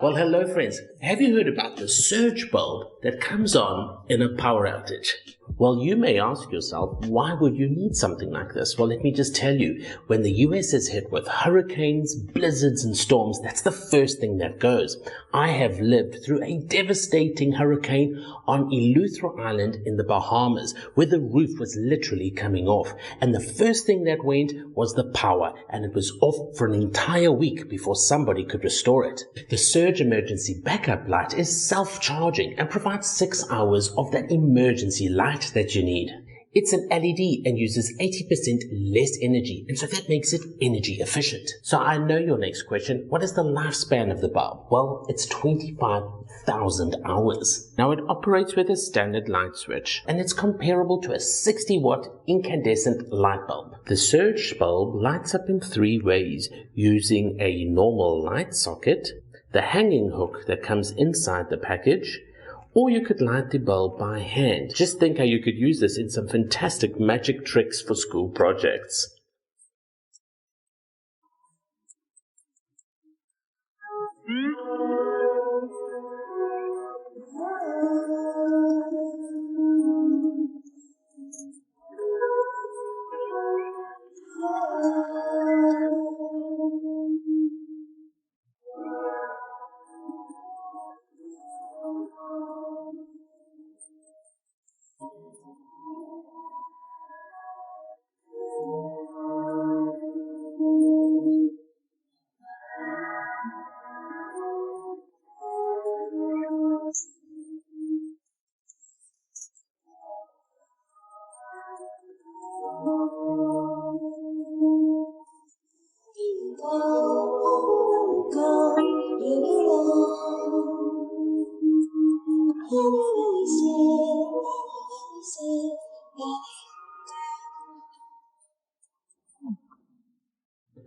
Well, hello friends. Have you heard about the surge bulb that comes on in a power outage? Well, you may ask yourself, why would you need something like this? Well, let me just tell you, when the US is hit with hurricanes, blizzards and storms, that's the first thing that goes. I have lived through a devastating hurricane on Eleuthera Island in the Bahamas, where the roof was literally coming off. And the first thing that went was the power, and it was off for an entire week before somebody could restore it. The surge emergency backup light is self-charging and provides 6 hours of that emergency light that you need. It's an LED and uses 80% less energy, and so that makes it energy efficient. So I know your next question, what is the lifespan of the bulb? Well, it's 25,000 hours. Now it operates with a standard light switch, and it's comparable to a 60-watt incandescent light bulb. The surge bulb lights up in 3 ways, using a normal light socket, the hanging hook that comes inside the package, or you could light the bulb by hand. Just think how you could use this in some fantastic magic tricks for school projects.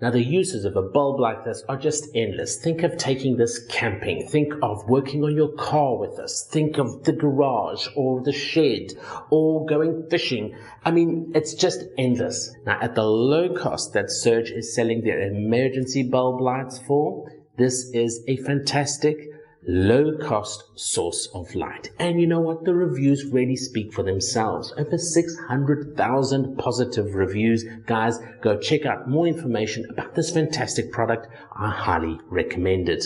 Now the uses of a bulb like this are just endless. Think of taking this camping. Think of working on your car with this. Think of the garage or the shed or going fishing. I mean, it's just endless. Now at the low cost that Surge is selling their emergency bulb lights for, this is a fantastic low-cost source of light. And you know what? The reviews really speak for themselves. Over 600,000 positive reviews. Guys, go check out more information about this fantastic product. I highly recommend it.